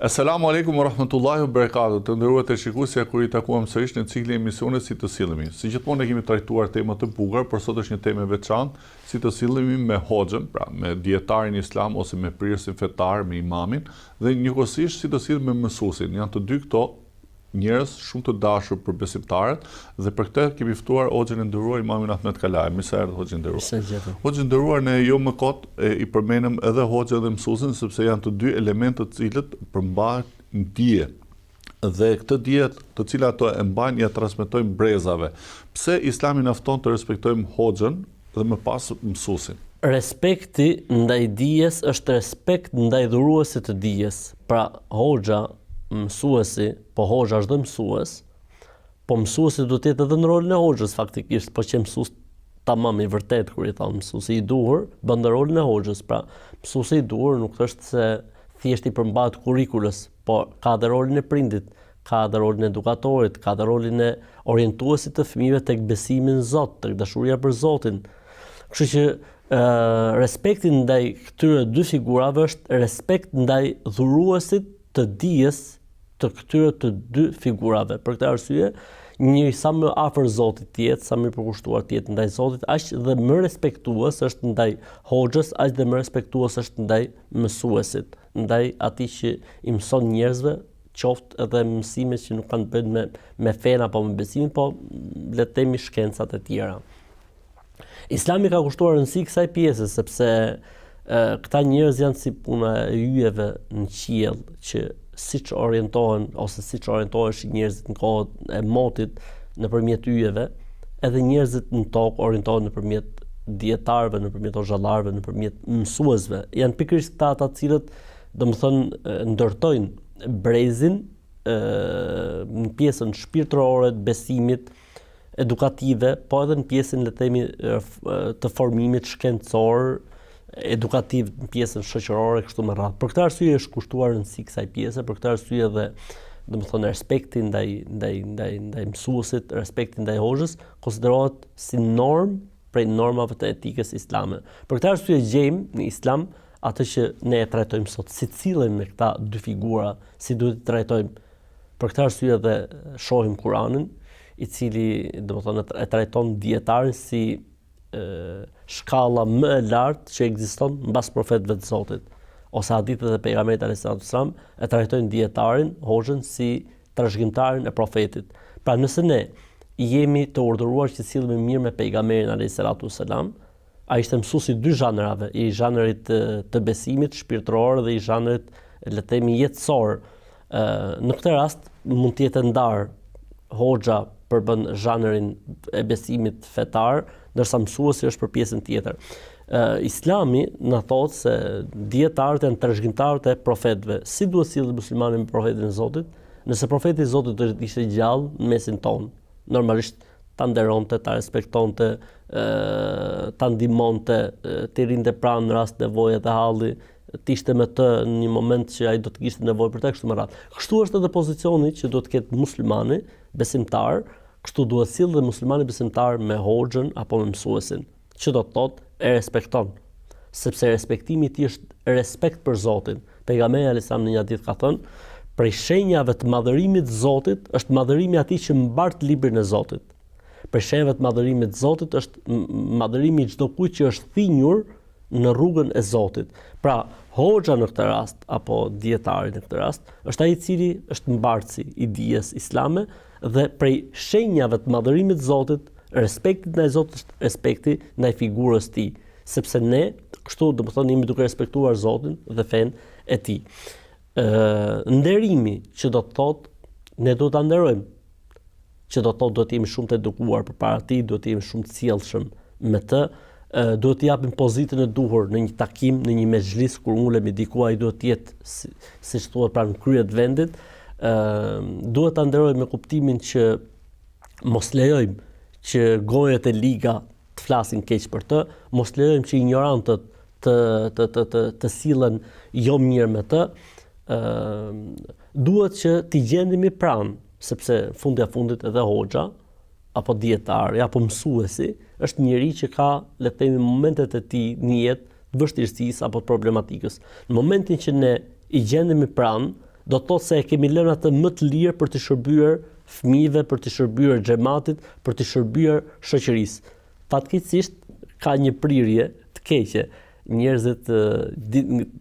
Assalamu alaikum wa rahmatullahi wa barakatuh. Të nderuar televizionistë, kur I takuam sërish në ciklin e emisionit Si të sillemi. Si gjithmonë kemi trajtuar tema të bukura, por sot është një temë e veçantë, si të sillemi me hoxhën, pra me dietarin islam ose me pririsin fetar, me imamin, dhe njëkohësisht si të sillemi me mësuesin. Janë të dy këto njerëz shumë të dashur për besimtarët dhe për këtë kemi ftuar hoxhën e nderuar Imamin Ahmet Kalaj. Mirë se erdhët hoxhë nderuar. Hoxhë nderuar, ne jo më kot I përmenëm edhe hoxhën dhe mësuesin sepse janë të dy elementë të cilët përmbahen dije. Dhe këtë dije të cilat ato e mbajnë ja transmetojnë brezave. Pse Islami na fton të respektojmë hoxhën dhe më pas mësuesin? Respekti ndaj dijes është respekt ndaj dhuruesit të dijes. Pra hoxha, mësuesi, po hoxha është dhe mësues, po mësuesi do të jetë edhe në rolin e hoxhës faktikisht, po që mësues tamam I vërtet kur I thon mësuesi I duhur, bën rolin e hoxhës. Pra mësuesi I duhur nuk është se thjesht I përmbahet kurrikulës, po ka dhe rolin e prindit, ka dhe rolin e edukatorit, ka dhe rolin e orientuesit të fëmijëve tek besimi në Zot, tek dashuria për Zotin. Kështu që respekti ndaj këtyre dy figurave është respekt ndaj dhuruesit të dijes të këtyre të dy figurave. Për këtë arsye, njëri sa më afër Zotit të jetë, sa më I përkushtuar të jetë ndaj Zotit, aq dhe më respektues është ndaj hoxhës, aq dhe më respektues është ndaj mësuesit, ndaj atij që I mëson njerëzve, qoftë edhe mësimet që nuk kanë të bëjnë me fen apo me besimin, po le të themi shkencat e tjera. Islami ka kushtuar rëndësi kësaj pjese sepse këta njerëz janë si puna e yjeve në qiell që siç orientohen ose siç orientoheshin njerëzit në kohën e motit nëpërmjet yjeve, edhe njerëzit në tokë orientohen nëpërmjet dietarëve, nëpërmjet hoxhallarëve, nëpërmjet mësuesve. Janë pikërisht këta ata të cilët, domethënë, ndërtojnë brezin në pjesën shpirtërore të besimit, edukative, po edhe në pjesën le të themi të formimit shkencor, edukativ në pjesën shoqërore kështu me radhë. Për këtë arsye është kushtuar rëndësi kësaj pjese, për këtë arsye dhe domethënë respekti ndaj mësuesit, respekti ndaj hoxhës konsiderohet si normë prej normave të etikës islame. Për këtë arsye gjejmë në Islam atë që ne e trajtojmë sot, si cilën me këta dy figura, si duhet të trajtojmë. Për këtë arsye dhe shohim Kur'anin, I cili domethënë e trajton dietarin si shkalla më e lartë që ekziston mbas profetëve të Zotit, ose hadithet e pejgamberit alayhisalatu wasallam e trajtojnë dietarin, hoxhën si trashëgimtarin e profetit. Pra nëse ne jemi të urdhëruar që sillemi mirë me pejgamberin alayhisalatu wasallam, ai ishte mësuesi dy zhanrave, I zhanrit të besimit shpirtëror dhe I zhanrit le të themi jetësor. Në këtë rast mund të jetë ndar hoxha përbën zhanrin e besimit fetar, ndërsa mësuesi është për pjesën tjetër. Islami na thotë se dietarët janë trashëgimtarët e profetëve. Si duhet sillet muslimani me profetin e Zotit? Nëse profeti I Zotit ishte gjallë në mesin tonë, normalisht ta nderonte, ta respektonte, ta ndihmonte, të rinte pranë në rast nevoje të halli, të ishte me të në një moment që ai do të kishte nevojë për të kështu me radhë. Kështu është edhe pozicioni që duhet të ketë muslimani besimtar, kështu duhet sill dhe muslimani besimtar me hoxhën apo me mësuesin, që do të thotë e respekton, sepse respektimi I tij është respekt për Zotin. Pejgamberi alayhisalam në një hadith ka thënë, prej shenjave të madhërimit të Zotit është madhërimi atij që mbart librin e Zotit. Prej shenjave të madhërimit të Zotit është madhërimi I çdo kujt që është thinjur në rrugën e Zotit. Pra, hoxha në këtë rast apo dietari në këtë rast është ai I cili është mbartësi I dijes islame dhe prej shenjave të madhërimit të Zotit, respekti ndaj Zotit është respekti ndaj figurës së tij, sepse ne kështu domethënë jemi duke respektuar Zotin dhe fenë e tij. Nderimi që do të thotë ne do ta nderojmë, që do të thotë do të jemi shumë të edukuar përpara tij, do të jemi shumë të sjellshëm me të, duhet të japim pozitën e duhur në një takim, në një mezhlis kur ulemi diku, ai duhet të jetë siç thuhet pranë kryet vendit. Duhet ta nderojmë me kuptimin që mos lejojmë që gojet e liga të flasin keq për të, mos lejojmë që ignorantët të sillen jo mirë me të. Duhet që t'i gjendemi pranë, sepse fundja fundit edhe hoxha apo dietari apo mësuesi është njeri që ka, le të themi, momentet e tij në jetë të vështirësisë apo të problematikës. Në momentin që ne I gjendemi pranë do të thotë se e kemi lënë atë më të lirë për të shërbyer fëmijëve, për të shërbyer xhamatit, për të shërbyer shoqërisë. Fatkeqësisht ka një prirje të keqe njerëzit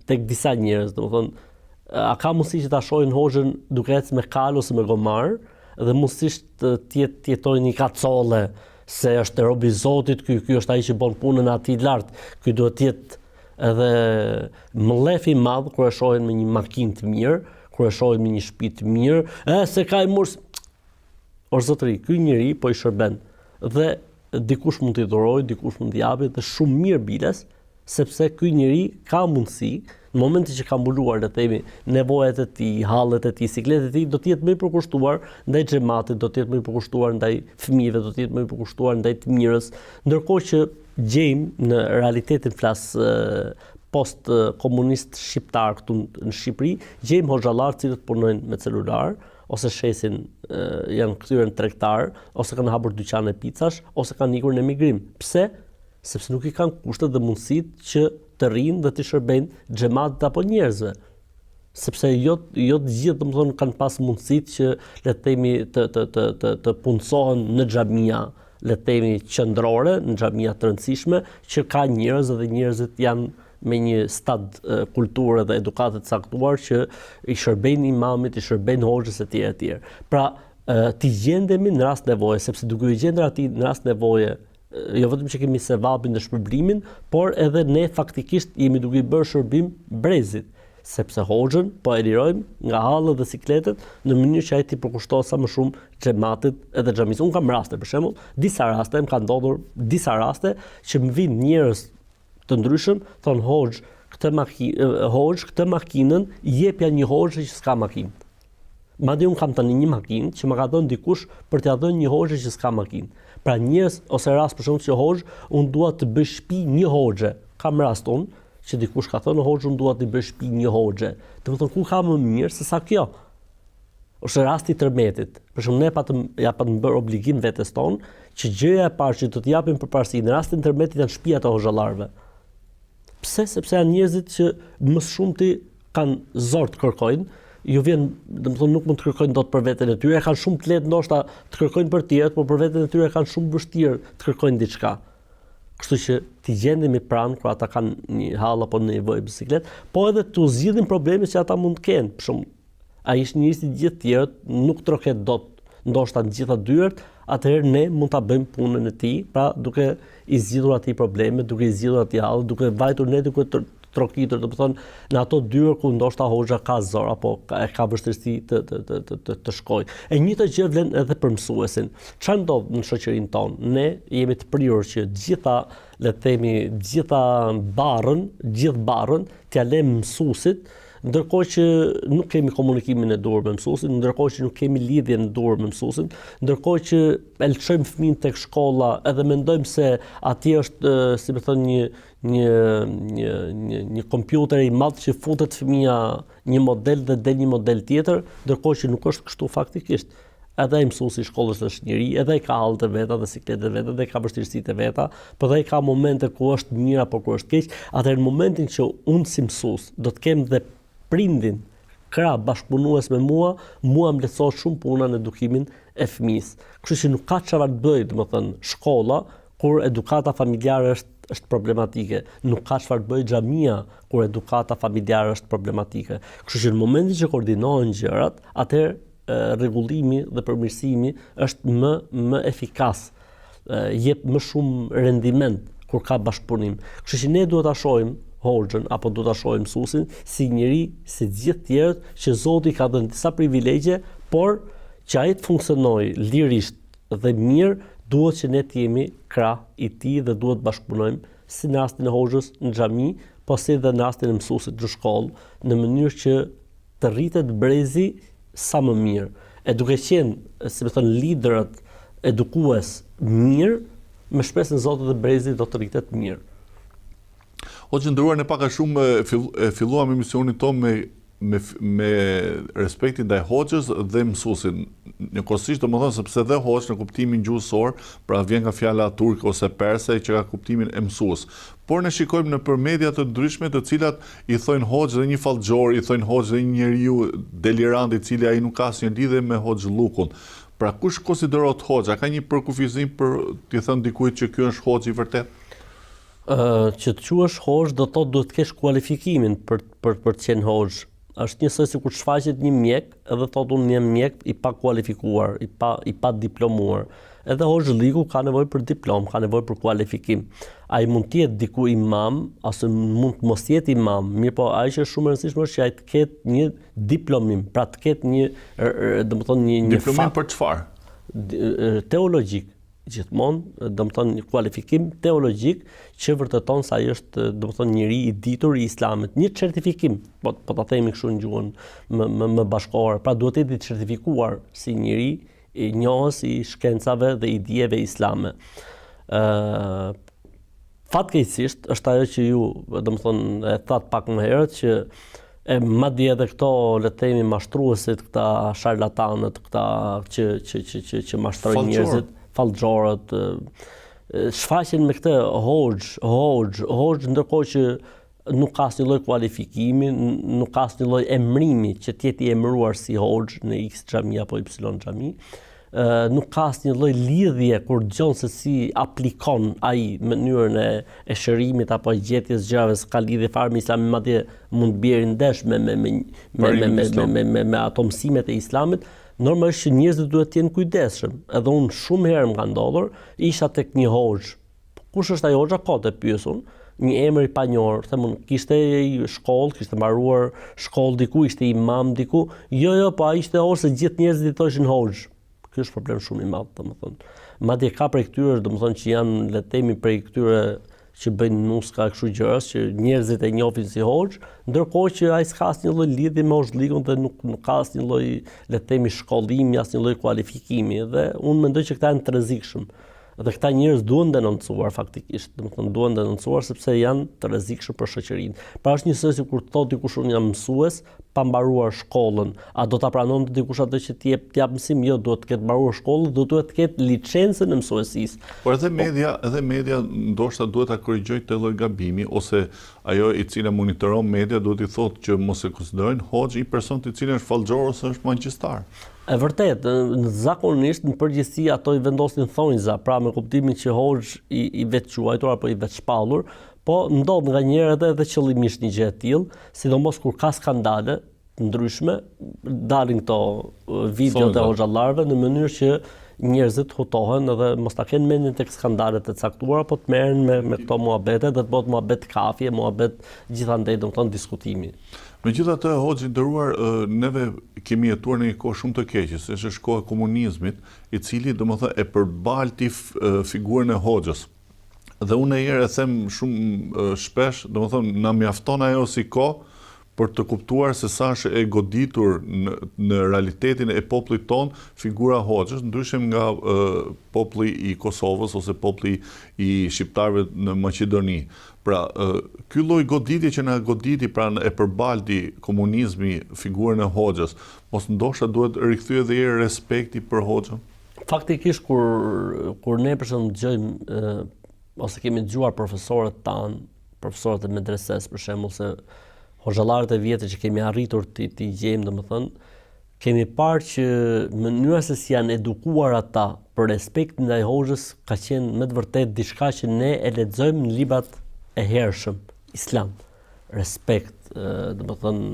tek disa njerëz, domethënë a ka mundësi që ta shohin hoxhën duke ecë me kal ose me gomar dhe mundësisht të jetojnë një kacolle se është robi i Zotit, ky është ai që bën punën atij lart, ky duhet të jetë edhe mllef i madh kur e shohin me një makinë të mirë, kur e shohin me një shtëpi të mirë, se ka i murs. O zotëri, ky njeri po i shërben dhe dikush mund t'i dhurojë, dikush mund t'i japë dhe shumë mirë biles, sepse ky njeri ka mundësi, në momentin që ka mbuluar, le të themi, nevojat e tij, hallet e tij, sikletet e tij, do të jetë më i përkushtuar ndaj xhamatit, do të jetë më i përkushtuar ndaj fëmijëve, do të jetë më i përkushtuar ndaj të mirës, ndërkohë që gjejmë në realitetin flas post komunist shqiptar këtu në Shqipëri, gjejmë hoxhallar të cilët punojnë me celular, ose shesin janë kthyer në tregtar, ose kanë hapur dyqane picash, ose kanë ikur në emigrim. Pse? Sepse nuk i kanë kushtet dhe mundësitë që të rrinë dhe të shërbejnë xhamatit apo njerëzve. Sepse jo të gjithë domethënë kanë pas mundësitë që le të themi të punësohen në xhamia, le të themi qendrore, në xhamia të rëndësishme, që ka njerëz dhe njerëzit janë me një stad kulture dhe edukate të caktuar që i shërbejnë imamit, i shërbejnë hoxhës etj etj. Pra, t'i gjendemi në rast nevoje, sepse duke i gjendur atij në rast nevoje, jo vetëm që kemi sevapin dhe shpërblimin, por edhe ne faktikisht jemi duke i bërë shërbim brezit, sepse hoxhën po e lirojmë nga hallet dhe sikletet në mënyrë që ai të përkushtohet sa më shumë xhamatit edhe xhamisë. Unë kam raste, për shembull, disa raste më kanë ndodhur disa raste që më vinë njerëz të ndryshëm, thon hoxh, këtë makinën jepja një hoxhë që s'ka makinë. Madje unë kam tani një makinë që më ka dhënë dikush për t'ia dhënë një hoxhë që s'ka makinë. Pra njerëz ose rast për shembull që hoxh, unë dua të bëj shtëpi një hoxhe. Kam rast unë që dikush ka thënë hoxh, unë dua të bëj shtëpi një hoxhe. Domethënë ku ka më mirë se sa kjo? Ose rasti i tërmetit. Për shembull ne patëm bërë obligim vetes tonë që gjëja e parë që do të japim përparësi në rastin e tërmetit janë shtëpiat e hoxhallarëve. Pse? Sepse janë njerëzit që më shumti kanë zor të kërkojnë. Ju vjen, domethënë nuk mund të kërkojnë dot për veten e tyre, kanë shumë të lehtë ndoshta të kërkojnë për tjerët, por për veten e tyre kanë shumë vështirë të kërkojnë diçka. Kështu që t'i gjendemi pranë kur ata kanë një hall apo një nevojë bisiklet, po edhe t'u zgjidhin problemet që ata mund të kenë. Për shembull, ai është një si gjithë tjerët, nuk troket dot ndoshta në gjitha dyert, atëherë ne mund ta bëjmë punën e tij, pra duke i zgjidhur atij problemet, duke i zgjidhur atij hall, duke vajtur ne duke trokitur, domethënë në ato dyert ku ndoshta hoxha ka zor apo ka vështirësi të shkojë. E njëjta gjë vlen edhe për mësuesin. Çfarë ndodh në shoqërinë tonë? Ne jemi të prirur që gjithë barrën t'ia lëmë mësuesit, ndërkohë që nuk kemi komunikimin e duhur me mësuesin, ndërkohë që nuk kemi lidhjen e duhur me mësuesin, ndërkohë që e lçojmë fëmijën tek shkolla edhe mendojmë se atje është, si më thon, një kompjuter i madh që futet fëmia një model dhe del një model tjetër, ndërkohë që nuk është kështu faktikisht. Edhe ai mësuesi i shkollës është njëri, edhe ai ka hallet e veta dhe sikletet e veta, edhe ka vështirësitë e veta, por ai ka momente ku është mirë apo ku është keq. Atëherë në momentin që unë si mësues do të kem dhe prindin krah bashkëpunues me mua më lehtësohet shumë puna në edukimin e fëmisë. Kështu që nuk ka çfarë të bëj, domethënë, shkolla kur edukata familjare është problematike, nuk ka çfarë të bëj xhamia kur edukata familjare është problematike. Kështu që në momentin që koordinohen gjërat, atëherë rregullimi dhe përmirësimi është më efikas, jep më shumë rendiment kur ka bashkëpunim. Kështu që ne duhet ta shohim hoxhën apo duhet ta shohim mësuesin si njëri si të gjithë tjerët që Zoti ka dhënë disa privilegje, por që ai të funksionojë lirisht dhe mirë, duhet që ne të jemi krah i tij dhe duhet bashkëpunojmë si në rastin e hoxhës në xhami, po si edhe në rastin e mësuesit në shkollë, në mënyrë që të rritet brezi sa më mirë. E duke qenë, si më thon, liderët edukues mirë, me shpresën e Zotit dhe brezi do të rritet mirë. O që ndëruar, ne paka shumë filluam emisionin tonë me me respektin ndaj hoxhës dhe mësuesit. Njëkohësisht domethënë sepse dhe hoxh në kuptimin gjuhësor, pra vjen nga fjala turke ose perse që ka kuptimin e mësues. Por ne shikojmë nëpër media të ndryshme të cilat i thojnë hoxh dhe një fallxhor, i thojnë hoxh dhe një njeriu delirant i cili ai nuk ka asnjë lidhje me hoxhllukun. Pra kush konsiderohet hoxh? A ka një përkufizim për t'i thënë dikujt që ky është hoxh i vërtet? Që të quhesh hoxh do të thotë duhet të kesh kualifikimin për të qenë hoxh. Është njësoj si kur shfaqet një mjek, edhe thotë unë jam mjek i pa kualifikuar, i pa diplomuar. Edhe hoxhliku ka nevojë për diplom, ka nevojë për kualifikim. Ai mund të jetë diku imam, ose mund të mos jetë imam, mirë po ai që është shumë e rëndësishme është që ai të ketë një diplomim, pra të ketë një, domethënë një diplomim për çfarë? Teologjik. Gjithmonë, domethënë një kualifikim teologjik që vërteton se ai është domethënë njëri i ditur i Islamit, një certifikim, po ta themi kështu në gjuhën më bashkëkohore, pra duhet të jetë i certifikuar si njëri i njohës i shkencave dhe i dijeve islame. Fatkeqësisht është ajo që ju domethënë e thatë pak më herët që madje edhe këto le të themi mashtruesit, këta sharlatanët, këta që mashtrojnë njerëzit, fallxhorët, shfaqen me këtë hoxh, ndërkohë që nuk ka asnjë lloj kualifikimi, nuk ka asnjë lloj emrimi që të jetë i emëruar si hoxh në X xhami apo Y xhami. Nuk ka asnjë lloj lidhje kur dëgjon se si aplikon ai mënyrën e shërimit apo e gjetjes gjërave, s'ka lidhje fare me Islamin, madje mund të bjerë ndesh me ato mësimet e Islamit. Normalisht që njerëzit duhet të jenë kujdesshëm. Edhe unë shumë herë më ka ndodhur, isha tek një hoxh. Kush është ai hoxha? Kote pyes unë. Një emër i panjohur, themun, kishte shkollë, kishte mbaruar shkollë diku, ishte imam diku. Jo, po ai ishte hoxh se gjithë njerëzit i thoshin hoxh. Ky është problem shumë i madh, domethënë. Madje ka prej këtyre, domethënë që janë le të themi prej këtyre që bëjnë nuska kështu gjëras që njerëzit e njohin si hoxh, ndërkohë që ai s'ka asnjë lloj lidhje me hoxhlikun dhe nuk ka asnjë lloj le të themi shkollimi, asnjë lloj kualifikimi, dhe unë mendoj që këta janë të rrezikshëm. Dhe këta njerëz duhen denoncuar faktikisht, domethënë duhen denoncuar sepse janë të rrezikshëm për shoqërinë. Pra është njësoj si kur thotë dikush unë jam mësues pa mbaruar shkollën, a do ta pranon të dikush atë që t'i jap mësim? Jo, duhet të ketë mbaruar shkollën, duhet të ketë licencën e mësuesisë. Por edhe media ndoshta duhet ta korrigjojë këtë lloj gabimi, ose ajo i cila monitoron media duhet i thotë që mos e konsiderojnë hoxh i person i cili është fallxhor ose është magjistar. E vërtet, zakonisht në përgjithësi ato i vendosin thonjza, pra me kuptimin që hoxh i vetquajtur apo i vetshpallur, po ndodh nganjëherë edhe qëllimisht një gjë e tillë, sidomos kur ka skandale të ndryshme, dalin këto videot e hoxhallarëve në mënyrë që njerëzit hutohen edhe mos ta kenë mendjen tek skandalet e caktuara, po të merren me këto muhabete dhe të bëhet muhabet kafje, muhabet gjithandej domethënë diskutimi. Megjithatë, hoxh i nderuar, neve kemi jetuar në një kohë shumë të keqe, se është koha e komunizmit, i cili domethënë e përbalti figurën e hoxhës. Dhe unë e them shumë shpesh, domethënë na mjafton ajo si kohë për të kuptuar se sa është e goditur në realitetin e popullit ton figura hoxhës, ndryshe nga populli i Kosovës ose populli i shqiptarëve në Maqedoni. Pra, ky lloj goditje që na goditi, pra e përbalti komunizmi figurën e hoxhës, mos ndoshta duhet rikthyer edhe herë respekti për hoxhën. Faktikisht kur ne për shembull dëgjojmë ose kemi dëgjuar profesorët tanë, profesorët e medreses për shembull, se hoxhallarët e vjetër që kemi arritur t'i gjejmë, domethënë, kemi parë që mënyra se si janë edukuar ata për respekt ndaj hoxhës ka qenë me të vërtetë diçka që ne e lexojmë në librat e hershëm islam. Respekt, domethënë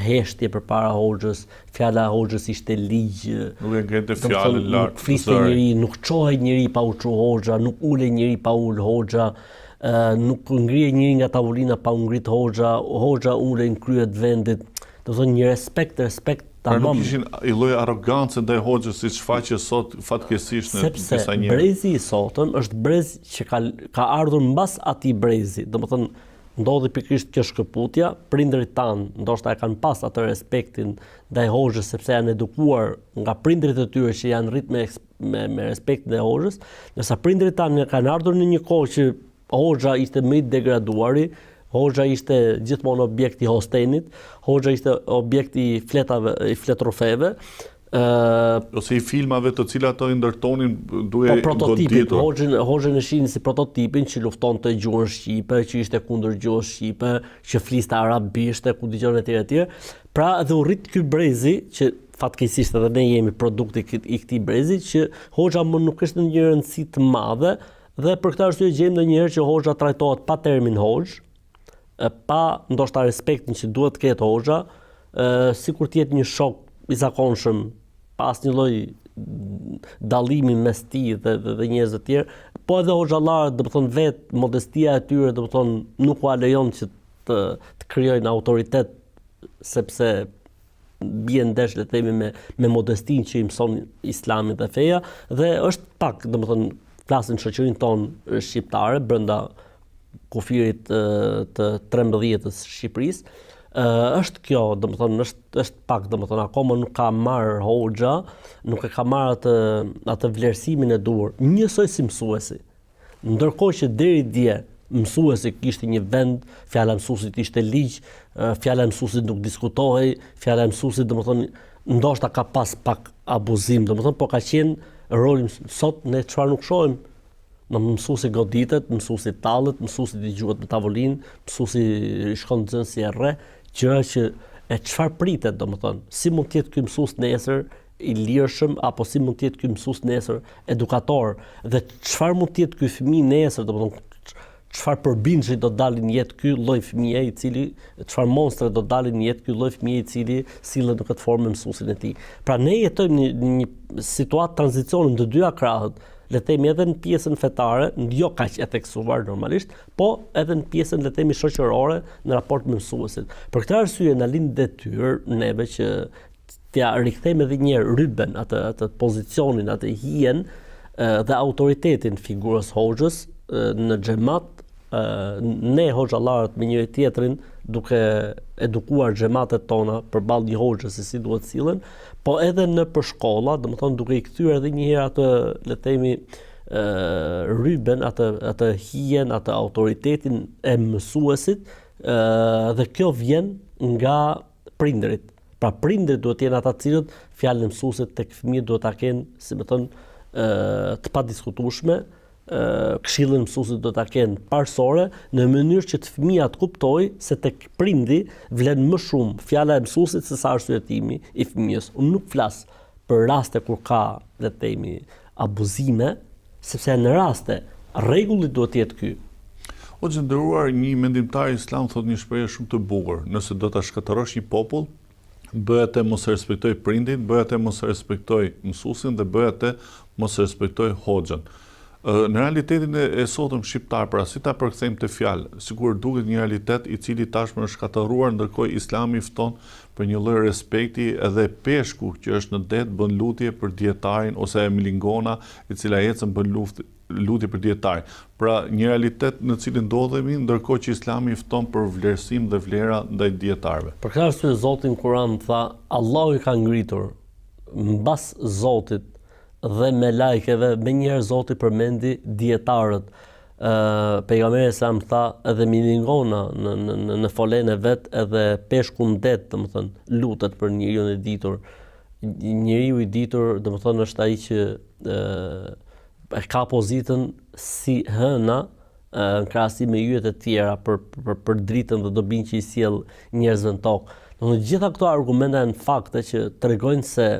heshtje përpara hoxhës, fjala e hoxhës ishte ligj. Nuk e ngente fjalën lart. Nuk fliste njëri, nuk çohej njëri pa u çu hoxha, nuk ulej njëri pa ul hoxha. Nuk ngrihej njëri nga tavolina pa u ngrit hoxha, hoxha ulej në krye të vendit. Do thonë një respekt tamam. Nuk kishin i lloj arrogancë ndaj hoxhës siç shfaqet sot fatkeqësisht në disa njerëz. Sepse brezi i sotëm është brez që ka ardhur mbas atij brezi. Domethënë ndodhi pikërisht kjo shkëputja, prindërit tanë ndoshta e kanë pas atë respektin ndaj hoxhës sepse janë edukuar nga prindërit e tyre që janë rrit me respektin e hoxhës, ndërsa prindërit tanë kanë ardhur në një kohë që hoxha ishte më i degraduari, Hoxha ishte gjithmonë objekt i hostenit, Hoxha ishte objekt i fletave, i fletrofeve. Ose i filmave të cilat ato i ndërtonin duke prototipin, goditur. Hoxhën e shihnin si prototipin që luftonte gjuhën shqipe, që ishte kundër gjuhës shqipe, që fliste arabisht, ku dëgjon etj. Pra dhe u rrit ky brezi që fatkeqësisht edhe ne jemi produkti i këtij brezi që Hoxha më nuk kishte një rëndësi të madhe dhe për këtë arsye gjejmë ndonjëherë që Hoxha trajtohet pa termin Hoxh, pa ndoshta respektin që duhet të ketë Hoxha, sikur të jetë një shok i zakonshëm pas një lloj dallimi mes tij dhe njerëzve të tjerë, po edhe hoxhallarët, domethënë vetë modestia e tyre, domethënë nuk u lejon që të krijojnë autoritet sepse bien ndesh le të themi me modestinë që i mëson Islami dhe feja dhe është pak, domethënë flasin shoqërinë tonë shqiptare brenda kufirit të 13-s Shqipërisë. Është kjo, domethënë është pak, domethënë akoma nuk ka marrë Hoxha, nuk e ka marrë atë vlerësimin e duhur, njësoj si mësuesi. Ndërkohë që deri dje mësuesi kishte një vend, fjala e mësuesit ishte ligj, fjala e mësuesit nuk diskutohej, fjala e mësuesit domethënë ndoshta ka pas pak abuzim, domethënë po ka qenë roli sot ne çfarë nuk shohim. Në mësuesi goditet, mësuesi tallet, mësuesi dëgjohet me tavolinë, mësuesi shkon të zënë si e rre, gjëra që e çfarë pritet domethënë, si mund të jetë ky mësues nesër i lirshëm apo si mund të jetë ky mësues nesër edukator dhe çfarë mund të jetë ky fëmijë nesër, domethënë çfarë përbindshë do dalin në jetë ky lloj fëmie i cili çfarë monstre do dalin në jetë ky lloj fëmie i cili sillet në këtë formë mësuesin e tij. Pra ne jetojmë një situatë tranzicioni të dyja krahët, le të themi edhe në pjesën fetare, jo kaq e theksuar normalisht, po edhe në pjesën le të themi shoqërore në raport me mësuesit. Për këtë arsye na lind detyrë neve që t'ja rikthejmë edhe një herë ryben atë pozicionin, atë hijen dhe autoritetin figurës Hoxhës në xhamat, ne hoxhallarët me njëri tjetrin duke edukuar xhamatet tona përballë një hoxhe se si duhet sillen, po edhe në për shkolla, domethënë duke i kthyer edhe një herë atë le të themi ryben, atë hijen, atë autoritetin e mësuesit, dhe kjo vjen nga prindërit. Pra prindërit duhet të jenë ata të cilët fjalën e mësuesit tek fëmijët duhet ta kenë, si më thon, të padiskutueshme, këshillën mësuesit do ta kenë parsorë në mënyrë që të fëmia të kuptojë se tek prindi vlen më shumë fjala e mësuesit se sa arsyetimi i fëmijës. Unë nuk flas për raste kur ka, le të themi, abuzime, sepse në raste rregulli duhet të jetë ky. O të nderuar, një mendimtar islam thot një shprehje shumë të bukur: nëse do ta shkatërrosh një popull, bëhet e mos e respektoj prindin, bëhet e mos e respektoj mësuesin dhe bëhet e mos e respektoj hoxhën. Në realitetin e sotëm shqiptar, pra si ta përkthejmë të fjalë, sikur duket një realitet i cili tashmë është shkatëruar, ndërkohë Islami fton për një lloj respekti, edhe peshku që është në det bën lutje për dietarin ose e milingona e cila ecën bën lutje për dietarin. Pra një realitet në cilin ndodhemi, ndërkohë që Islami fton për vlerësim dhe vlera ndaj dietarëve. Për këtë arsye Zoti në Kur'an tha, Allahu i ka ngritur mbas Zotit dhe me lajkeve, me njerë Zoti përmendi dietarët. Pejgamberi sa më tha edhe milingona në folen e vet, edhe peshku në det, domethënë lutet për njeriu i ditur. Njeriu i ditur, domethënë është ai që e ka pozitën si hëna në krahasim me yjet e tjera për dritën dhe dobinë që i sjell njerëzve në tokë. Domethënë gjitha këto argumente janë fakte që tregojnë se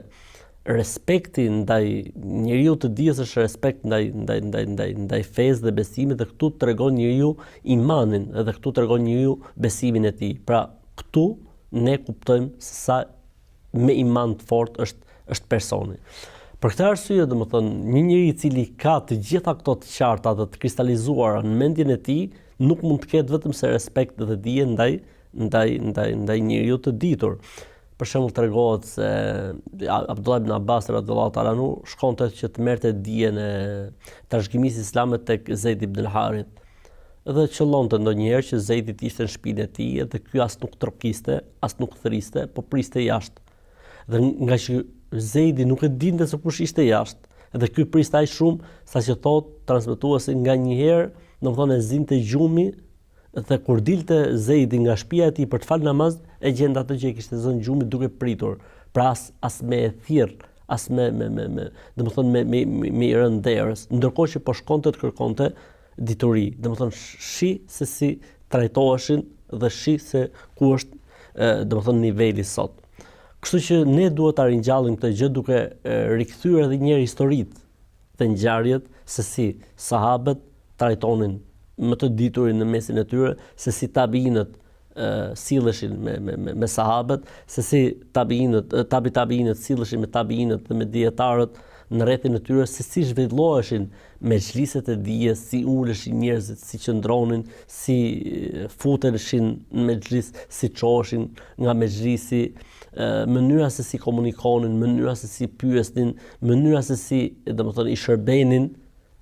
respekti ndaj njeriu të dijes është respekt ndaj fesë dhe besimit, dhe këtu tregon njeriu imanin, edhe këtu tregon njeriu besimin e tij. Pra këtu ne kuptojmë se sa me iman të fortë është personi. Për këtë arsye, domethënë, një njeri i cili ka të gjitha këto të qarta dhe të kristalizuara në mendjen e tij, nuk mund të ketë vetëm se respekt dhe dije ndaj njeriu të ditur. Për shembull tregohet se Abdullah ibn Abbas radhiyallahu ta'ala anhu shkonte që të merrte dijen e trashëgimisë islame tek Zeid ibn al-Harith. Dhe qëllonte ndonjëherë që Zeidi ishte në shtëpinë e tij dhe ky as nuk trokiste, as nuk thriste, po priste jashtë. Dhe nga që Zeidi nuk e dinte se kush ishte jashtë, dhe ky priste aq shumë saqë thot transmetuesi nga një herë, domethënë e zinte gjumi dhe kur dilte Zeidi nga shtëpia e tij për të fal namaz, e gjende atë që e kishte zënë gjumi duke pritur. Pra as me thirr, as domethënë me i rënë derës, ndërkohë që po shkonte të kërkonte dituri. Domethënë shi se si trajtoheshin dhe shi se ku është domethënë niveli sot. Kështu që ne duhet ta ringjallim këtë gjë duke rikthyer edhe një herë historitë të ngjarjet se si sahabët trajtonin më të diturin në mesin e tyre, se si tabiinët silleshin me sahabët, se si tabiinët silleshin me tabiinët dhe me dietarët në rrethin e tyre, se si zhvilloheshin mexhliset e dijes, si uleshin njerëzit, si qëndronin, si futeshin në mexhlis, si çoheshin nga mexhlisi, mënyra se si komunikonin, mënyra se si pyesnin, mënyra se si domethënë i shërbenin.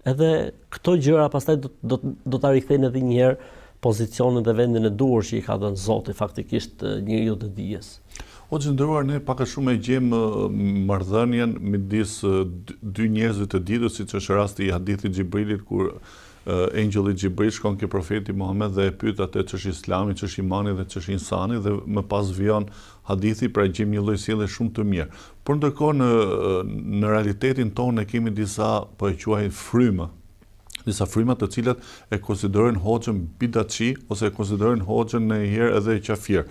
Edhe këto gjëra pastaj do ta rikthejnë edhe një herë pozicionin dhe vendin e duhur që i ka dhënë Zoti faktikisht njeriu të dijes. O të nderuar, ne pak a shumë e gjejmë marrëdhënien midis dy njerëzve të ditur, siç është rasti i hadithit Xhibrilit kur engjëlli Xhibril shkon ke profeti Muhammed dhe e pyet atë ç'është Islami, ç'është imani dhe ç'është insani dhe më pas vjen hadithi, pra gjejmë një lloj sjellje shumë të mirë. Por ndërkohë në realitetin tonë ne kemi disa po e quaj fryma. Disa fryma të cilat e konsiderojnë hoxhën bidatçi ose e konsiderojnë hoxhën ndonjëherë edhe qafir.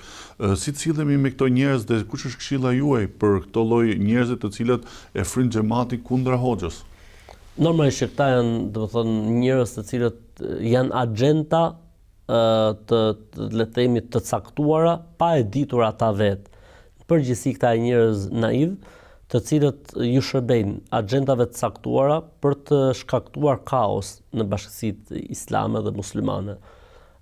Si sillemi me këto njerëz dhe kush është këshilla juaj për këto lloj njerëzve të cilët e fryn xhamatin kundra hoxhës? Normalisht këta janë, domethënë, njerëz të cilët janë agjenta le të themi të caktuara pa e ditur ata vetë. Në përgjithësi këta janë njerëz naiv, të cilët ju shërbejnë agjentave të caktuara për të shkaktuar kaos në bashkësitë islame dhe muslimane.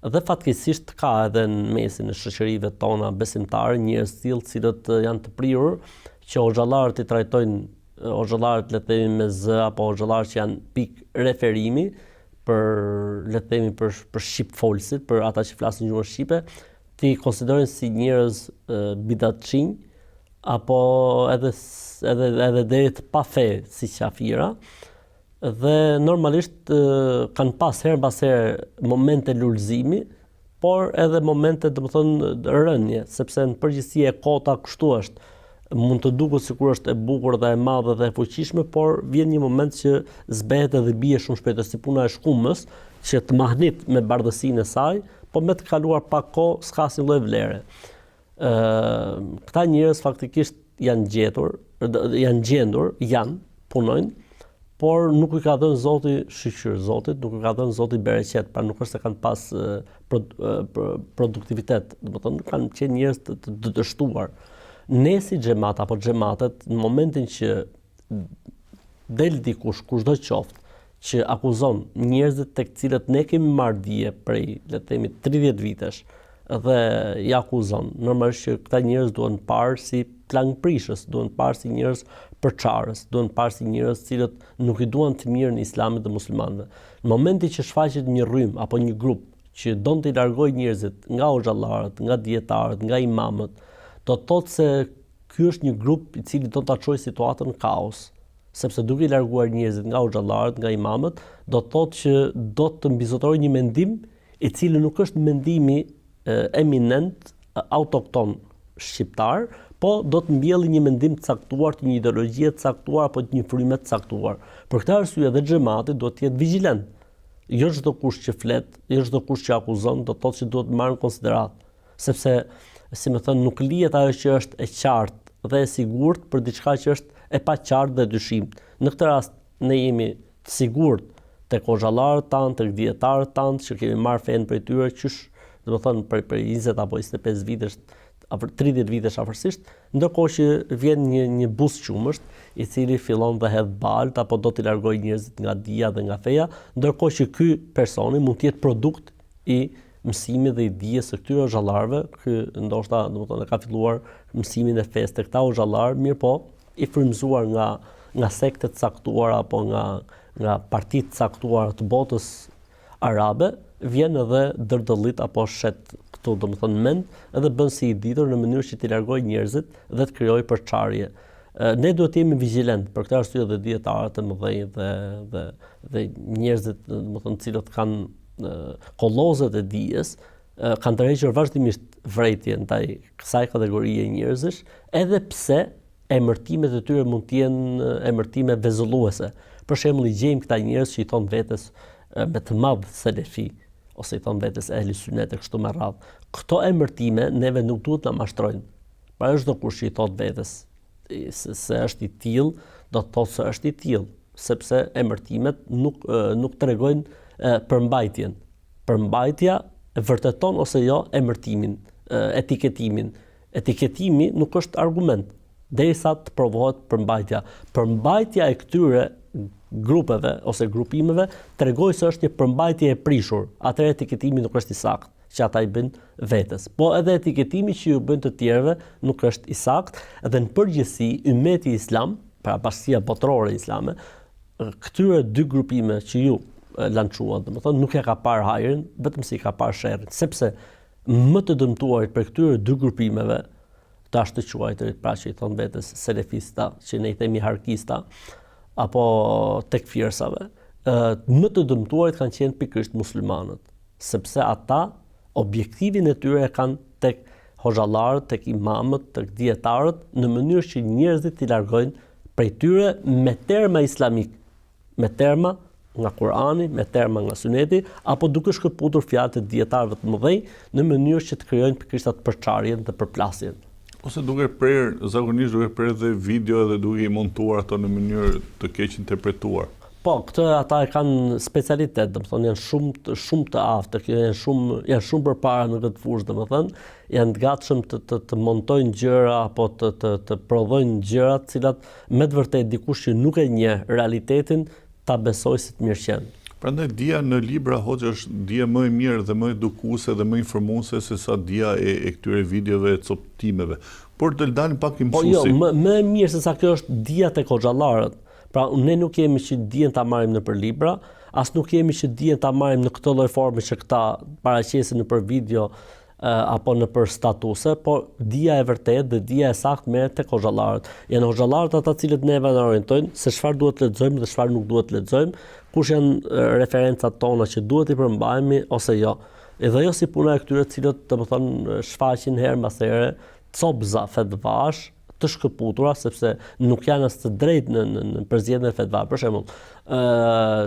Dhe fatkeqësisht ka edhe në mesin e shoqërive tona besimtare njerëz të tillë të cilët janë të prirur që hoxhallarët i trajtojnë hoxhallarët le të themi me z apo hoxhallarët që janë pikë referimi për le të themi për shqipfolësit, për ata që flasin gjuhën shqipe, ti konsiderojnë si njerëz bidatçinj apo edhe deri të pa fe si qafira. Dhe normalisht kanë pas her mbas here momente lulëzimi, por edhe momente domethënë rënje, sepse në përgjithësi e kota kështu është. Mund të duket sikur është e bukur dhe e madhe dhe e fuqishme, por vjen një moment që zbehet edhe bie shumë shpejt, si puna e shkumës, që të mahnit me bardhësinë e saj, po me të kaluar pak kohë s'ka asnjë lloj vlere. Këta njerëz faktikisht janë gjendur, punojnë, por nuk i ka dhënë Zoti shqyrë Zotit, nuk i ka dhënë Zoti bereqet, pra nuk është se kanë pas produktivitet, domethënë kanë qenë njerëz të dështuar. Ne si xhamat apo xhamatet, në momentin që del dikush, kushdo qoftë, që akuzon njerëzit tek cilët ne kemi marrë dije prej, le të themi, 30 vitesh, dhe i akuzon, normalisht që këta njerëz duhen parë si plagprishës, duhen parë si njerëz përçarës, duhen parë si njerëz cilët nuk i duan të mirën e Islamit dhe muslimanëve. Në momentin që shfaqet një rrym apo një grup që donte i largojë njerëzit nga hoxhallarët, nga dietarët, nga imamët, do të thotë se ky është një grup i cili do ta çojë situatën në kaos, sepse duke i larguar njerëzit nga hoxhallarët, nga imamët, do të thotë që do të mbizotojë një mendim i cili nuk është mendimi eminent, autokton shqiptar, po do të mbjellë një mendim të caktuar, të një ideologjie të caktuar apo të një fryme të caktuar. Për këtë arsye edhe xhamati duhet të jetë vigjilent. Jo çdo kush që flet, jo çdo kush që akuzon, do të thotë që duhet marrë në konsiderat, sepse si më thënë, nuk lihet ajo që është e qartë dhe e sigurt për diçka që është e paqartë dhe dyshimt. Në këtë rast ne jemi të sigurt tek hoxhallarët tanë, tek dietarët tanë që kemi marrë fen prej tyre, qysh, domethënë për 20 apo 25 vitesh, apo 30 vitesh afërsisht, ndërkohë që vjen një buz qumësht i cili fillon dhe hedh balt apo do t'i largojë njerëzit nga dija dhe nga feja, ndërkohë që ky personi mund të jetë produkt i mësimit dhe i dijes së këtyre hoxhallarëve, ky ndoshta domethënë ka filluar mësimin e fesë tek këta hoxhallarë, mirë po, i frymzuar nga sekte të caktuara apo nga partitë të caktuara të botës arabe, vjen edhe dërdëllit apo shet këtu domethënë mend edhe bën si i ditur në mënyrë që t'i largojë njerëzit dhe të krijojë përçarje. Ne duhet të jemi vigjilent, për këtë arsye dhe dietarët e mëdhenj dhe njerëzit domethënë cilët kanë kollozët e dijes kanë tërhequr vazhdimisht vërejtje ndaj kësaj kategorie njerëzish, edhe pse emërtimet e tyre mund të jenë emërtime vezulluese. Për shembull, i gjejmë këta njerëz që i thon vetes me të madh selefi ose i thon vetes ehli sunet e kështu me radhë. Këto emërtime neve nuk duhet na mashtrojnë. Pra çdo kush që i thot vetes se është i tillë, do të thotë se është i tillë, sepse emërtimet nuk tregojnë përmbajtjen. Përmbajtja vërteton ose jo emërtimin, etiketimin. Etiketimi nuk është argument, derisa të provohet përmbajtja. Përmbajtja e këtyre grupeve ose grupimeve tregoj se është një përmbajtje e prishur. Atëherë etiketimi nuk është i saktë që ata i bëjnë vetes. Po edhe etiketimi që ju bëjnë të tjerëve nuk është i saktë, dhe në përgjithësi ymmeti islam, pra bashkia botërore islame, këtyre dy grupime që ju lançuat, domethënë nuk e ka parë hajrin, vetëm si ka parë sherrin, sepse më të dëmtuarit për këtyre dy grupimeve, të ashtë të quajtërit, pra që i thon vetes selefista, që ne i themi harkista, apo tekfirsave, më të dëmtuarit kanë qenë pikërisht muslimanët, sepse ata objektivin e tyre e kanë tek hoxhallarët, tek imamët, tek dietarët, në mënyrë që njerëzit t'i largojnë prej tyre me terma islamik, me terma nga Kurani, me terma nga Suneti, apo duke shkëputur fjalët e dietarëve të mëdhenj në mënyrë që të krijojnë pikërisht atë përçarjen dhe përplasjen. Ose zakonisht duke prerë dhe video dhe duke i montuar ato në mënyrë të keq interpretuar. Po, këtë ata e kanë specialitet, domethënë janë shumë të aftë, janë shumë përpara në këtë fushë, domethënë, janë të gatshëm të montojnë gjëra apo të prodhojnë gjëra të cilat me të vërtetë dikush që nuk e njeh realitetin ta besojë si të mirëqen. Prandaj dia në libra hoxha është dia më e mirë dhe më edukuese dhe më informuese se sa dia e këtyre videove e coptimeve. Por të dalin pak i mësuesi. Po jo, më e mirë se sa kjo është dia tek hoxhallarët. Pra ne nuk kemi që dijen ta marrim nëpër libra, as nuk kemi që dijen ta marrim në këtë lloj forme që këta paraqesin nëpër video apo nëpër statuse, por dia e vërtetë dhe dia e saktë merret tek hoxhallarët. Janë hoxhallarët ata cilët neve na orientojnë se çfarë duhet të lexojmë dhe çfarë nuk duhet të lexojmë, kush janë referencat tona që duhet i përmbajmë ose jo. Edhe jo si puna e këtyre të cilët domethënë shfaqin herë mbas here copza fetvash të shkëputura, sepse nuk janë as të drejtë në përzgjedhjen e fetva. Për shembull,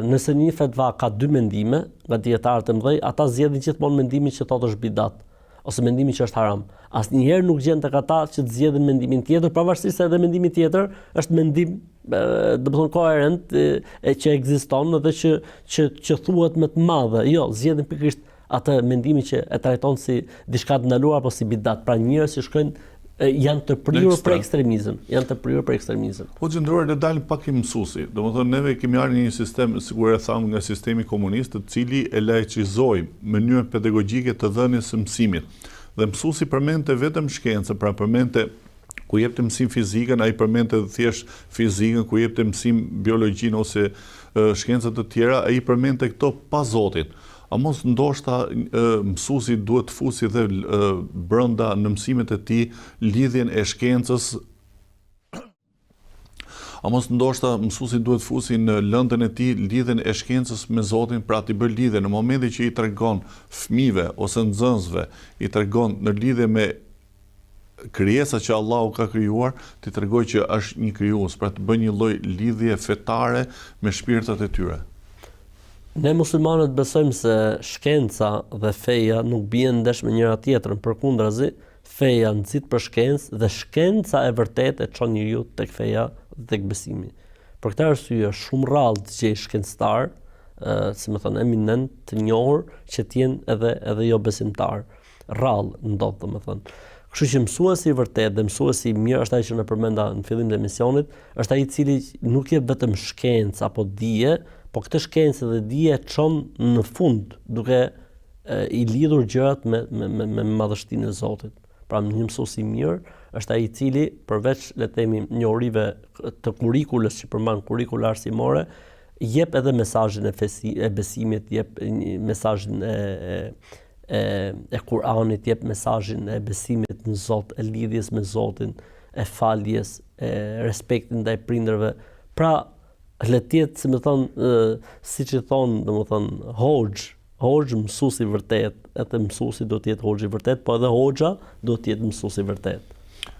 nëse një fetva ka dy mendime nga dietarët e mëdhenj, ata zgjedhin gjithmonë mendimin që thotë është bidat ose mendimin që është haram. Asnjëherë nuk gjen tek ata që të zgjedhin mendimin tjetër, pavarësisht se edhe mendimi tjetër është mendim domethënë koherent që ekziston dhe që thuhet më të madhe. Jo, zgjedhin pikërisht atë mendimin që e trajton si diçka të ndaluar apo si bidat. Pra njerëz që shkojnë janë të prirur për ekstremizëm. Po gjendruar të dalin pak i mësuesi. Domethënë neve kemi ardhur në një sistem, sikur e thamë, nga sistemi komunist, i cili e laicizoi mënyrën pedagogjike të dhënies së mësimit. Dhe mësuesi përmendte vetëm shkencën, pra përmendte ku jepte mësim fizikën, ai përmendte thjesht fizikën, ku jepte mësim biologjinë ose shkencat të tjera, ai përmendte këto pa Zotin. A mos ndoshta mësuesi duhet të fusi dhe brenda në mësimet e tij lidhjen e shkencës. A mos ndoshta mësuesi duhet fusi në lëndën e tij lidhjen e shkencës me Zotin, pra t'i bëj lidhje në momentin që i tregon fëmijëve ose nxënësve, i tregon në lidhje me krijesa që Allahu ka krijuar, t'i tregoj që është një krijues, pra të bëj një lloj lidhje fetare me shpirtat e tyre. Ne muslimanët besojmë se shkenca dhe feja nuk bien ndesh me njëra tjetrën, përkundrazi, feja nxit për shkencë dhe shkenca e vërtetë e çon njeriu tek feja dhe tek besimi. Për këtë arsye është shumë rrallë të gjej shkencëtar, si më thënë eminent, të njohur që të jenë edhe jo besimtar. Rrallë ndodh, domethënë. Kështu që mësuesi i vërtet dhe mësuesi i mirë është ai që na përmenda në fillim të emisionit, është ai i cili nuk jep vetëm shkencë apo dije, po këtë shkencë dhe dije çon në fund duke i lidhur gjërat me madhështinë e Zotit. Pra një mësues i mirë është ai i cili përveç le të themi njohurive të kurikulës që përmban kurikula arsimore, jep edhe mesazhin e besimit, jep mesazhin e Kuranit, jep mesazhin e besimit në Zot, e lidhjes me Zotin, e faljes, e respektit ndaj prindërve. Pra le të jetë, si më thon, siç i thon, domethënë hoxh hoxh mësuesi vërtet, edhe mësuesi do të jetë hoxh i vërtet, po edhe hoxha do të jetë mësuesi vërtet.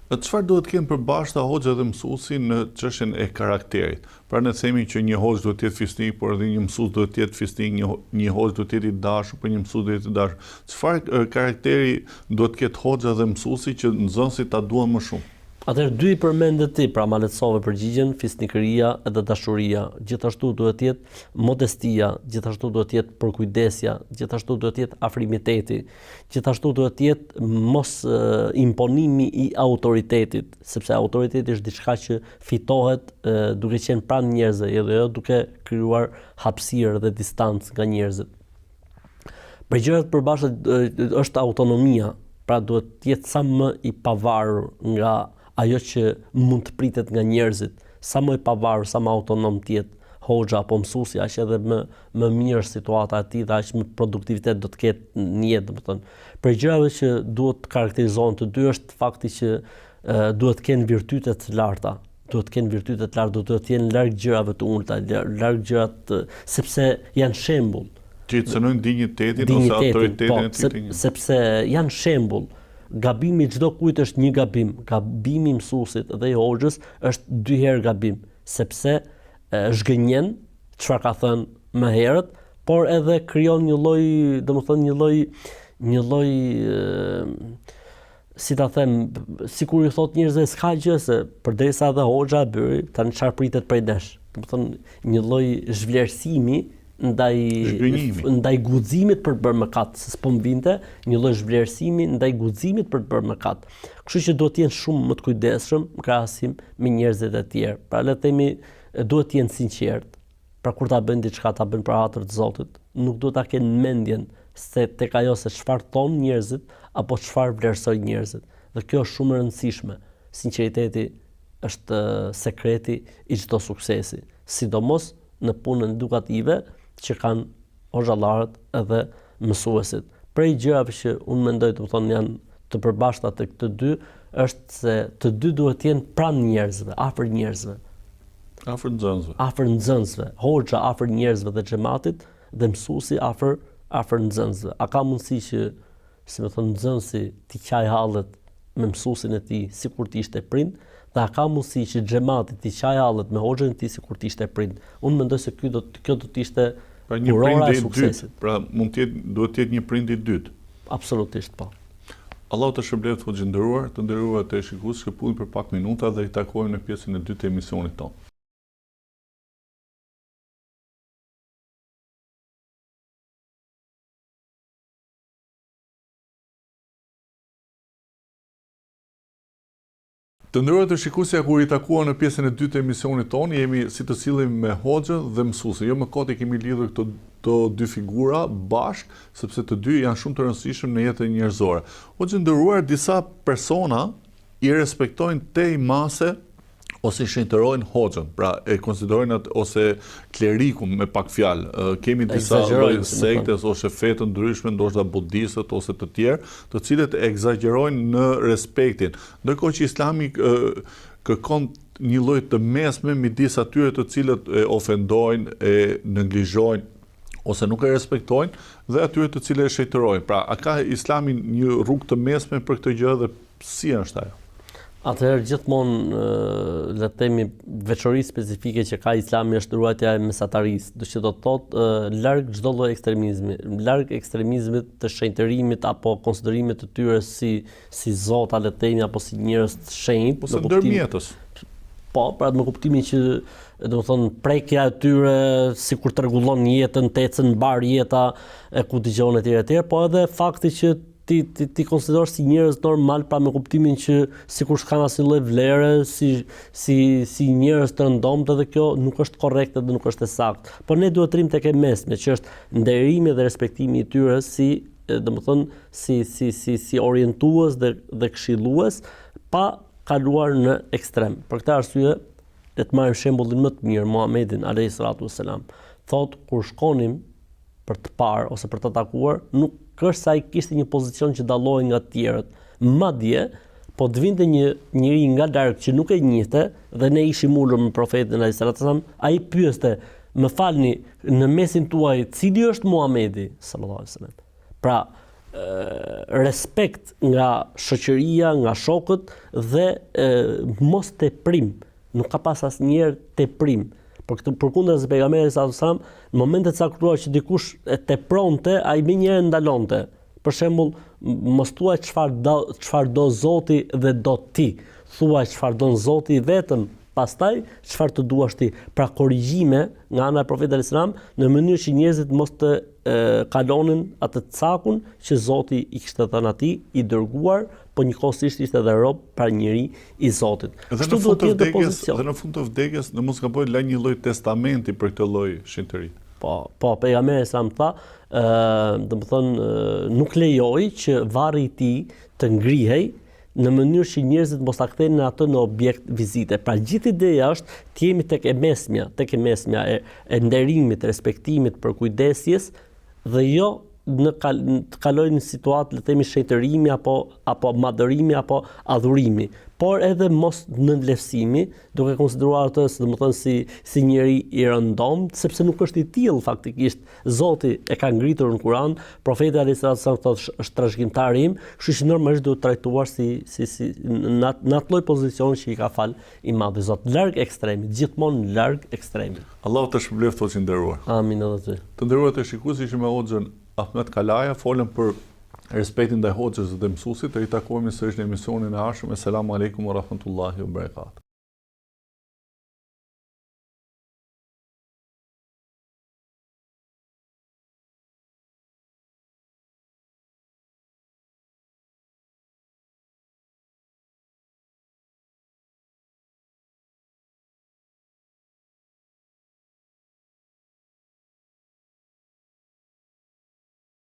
Çfarë duhet të kenë përbashkëta hoxha dhe mësuesi në çështjen e karakterit? Pra ne themi që një hoxh duhet të jetë fisnik, por edhe një mësues duhet të jetë fisnik, një hoxh duhet të jetë i dashur, por një mësues duhet të jetë i dashur. Çfarë karakteri duhet të ketë hoxha dhe mësuesi që nxënësit ta duan më shumë? Atëherë dy i përmendet ti, pra ma lehtësove përgjigjen, fisnikëria edhe dashuria. Gjithashtu duhet të jetë modestia, gjithashtu duhet të jetë përkujdesja, gjithashtu duhet të jetë afrimiteti, gjithashtu duhet të jetë mos imponimi i autoritetit, sepse autoriteti është diçka që fitohet duke qenë pranë njerëzve, edhe jo duke krijuar hapësirë dhe distancë nga njerëzit. Për gjërat përbashkët është autonomia, pra duhet të jetë sa më i pavarur nga ajo që mund të pritet nga njerëzit, sa më i pavarur, sa më autonom të jetë hoxha apo mësuesi, aq edhe më mirë situata e tij dhe aq më produktivitet do të ketë në jetë, domethënë. Për gjërave që duhet të karakterizohen të dy është fakti që duhet të kenë virtyte të larta. Duhet të kenë virtyte të larta, duhet të jenë larg gjërave të ulta, larg gjërat sepse janë shembull. Që të cënojnë dinjitetin ose autoritetin e tij. Sepse janë shembull. Gabimi çdo kujt është një gabim. Gabimi i mësuesit dhe i hoxhës është dy herë gabim, sepse zhgënjen çfarë ka thënë më herët, por edhe krijon një lloj, domethënë një lloj si ta them, sikur i thot njerëzve s'ka gjë se përderisa edhe hoxha e bëri, tani çfarë pritet prej nesh. Domethënë një lloj zhvlerësimi ndaj guximit për të bërë mëkat, se s'po më vinte, një lloj zhvlerësimi ndaj guximit për të bërë mëkat. Kështu që duhet të jenë shumë më të kujdesshëm në krahasim me njerëzit e tjerë. Pra le të themi duhet të jenë sinqert. Pra kur ta bëjnë diçka ta bëjnë për hatër të Zotit, nuk duhet ta kenë mendjen se tek ajo se çfarë thon njerëzit apo çfarë vlerësojnë njerëzit. Dhe kjo është shumë e rëndësishme. Sinqeriteti është sekreti i çdo suksesi, sidomos në punën edukative që kanë hoxhallarët edhe mësuesit. Prej gjërave që unë mendoj të më thonë janë të përbashkëta të këtë dy, është se të dy duhet të jenë pranë njerëzve, afër njerëzve. Afër nxënësve. Afër nxënësve. Hoxha afër njerëzve dhe xhamatit dhe mësuesi afër nxënësve. A ka mundësi që, si më thonë, nxënësi t'i qaj hallet me mësuesin e tij sikur të ishte prind, dhe a ka mundësi që xhamati t'i qaj hallet me hoxhën e tij sikur të ishte prind. Unë mendoj se kjo do të ishte pra një prind i dytë, pra duhet të jetë një prind i dytë. Absolutisht po. Allahu të shpëlbeft hoxhë nderuar, të nderuar të shikues që pulin për pak minuta dhe i takojmë në pjesën e dytë të emisionit tonë. Të nderuar të shikuesja, kur i takuam në pjesën e dytë të emisionit tonë, jemi si të sillim me hoxhën dhe mësuesin. Jo më kot kemi lidhur këto dy figura bashk, sepse të dy janë shumë të rëndësishëm në jetën njerëzore. Hoxhë nderuar, disa persona i respektojnë tej mase ose shenjtërojnë hoxhën, pra e konsiderojnë ose klerikun me pak fjalë. Kemi disa sektes ose fe të ndryshme, ndoshta budistët ose të tjerë, të cilët egzagjerojnë në respektin. Ndërkohë që Islami kërkon një lloj të mesme midis atyre të cilët e ofendojnë, e neglizhojnë ose nuk e respektojnë dhe atyre të cilët e shenjtërojnë. Pra, a ka Islami një rrugë të mesme për këtë gjë dhe si është ajo? Atëherë gjithmonë le të themi veçori specifike që ka Islami është ruajtja e mesatarisë, do që do të thotë larg çdo lloj ekstremizmi, larg ekstremizmit të shenjtërimit apo konsiderimit të tyre si zota le të themi apo si njerëz të shenjtë, ose ndërmjetës. Po, pra në kuptimin që domethënë prekja e tyre sikur treggullon jetën, tecën mbar jeta e ku dëgjon etj, po edhe fakti që ti konsiderosh si njerëz normal, pra me kuptimin që sikur s'kan asnjë lloj vlere, si njerëz të rëndomtë, dhe kjo nuk është korrekte dhe nuk është e saktë. Por ne duhet të rrim tek e mesme, që është nderimi dhe respektimi i tyre si orientues dhe këshillues, pa kaluar në ekstrem. Për këtë arsye, le të marrim shembullin më të mirë, Muhamedit alayhi salatu wassalam. Thotë kur shkonim për të parë ose për të takuar, nuk është sa i kishte një pozicion që dallohej nga të tjerët. Madje, po të vinte një njeri nga larg që nuk e njihte dhe ne ishim ulur me profetin alayhi salatu wasalam, ai pyeste, më falni, në mesin tuaj, cili është Muhamedi sallallahu alaihi wasallam. Pra, respekt nga shoqëria, nga shokët dhe mos teprim. Nuk ka pas asnjëherë teprim. Përkundër se pejgamberi sallallahu alaihi wasallam, në momente të caktuara që dikush e tepronte, ai më njëherë ndalonte. Për shembull, mos thuaj çfarë do Zoti dhe do ti. Thuaj çfarë don Zoti vetëm, pastaj çfarë të duash ti. Pra korrigjime nga ana e Profetit alayhis salam në mënyrë që njerëzit mos të kalonin atë cakun që Zoti i kishte thënë atij i dërguar, po njëkohësisht ishte edhe rob pra njëri i Zotit. Kështu duhet të jetë pozicion. Dhe në fund të vdekjes në mos gaboj la një lloj testamenti për këtë lloj shenjtëri. Po, pejgamberi sa më tha, domethënë nuk lejoj që varri i tij të ngrihej në mënyrë që njerëzit mos ta kthejnë atë në objekt vizite. Pra gjithë ideja është të jemi tek e mesmja e nderimit, respektimit, për kujdesjes dhe jo të kalojnë në situatë le të themi shenjtërimi apo madhërimi apo adhurimi, por edhe mos nënvlerësimi, duke konsideruar atë domethënë si njëri i rëndomt, sepse nuk është i tillë faktikisht. Zoti e ka ngritur në Kur'an, profeti alayhis salam thotë është trashëgimtar im, kështu që normalisht duhet trajtuar si në atë lloj pozicioni që i ka fal i madhi Zot, larg ekstremit, gjithmonë larg ekstremit. Allahu të shpëlbeft të nderuar. Amin edhe ty. Të nderuar të shikues, ishim me Hoxhën Ahmet Kalaja, folëm për respektin ndaj hoxhës dhe mësuesit. Të ritakohemi sërish në emisionin e ardhshëm. Selamun alejkum wa rahmatullahi wa barakatuh.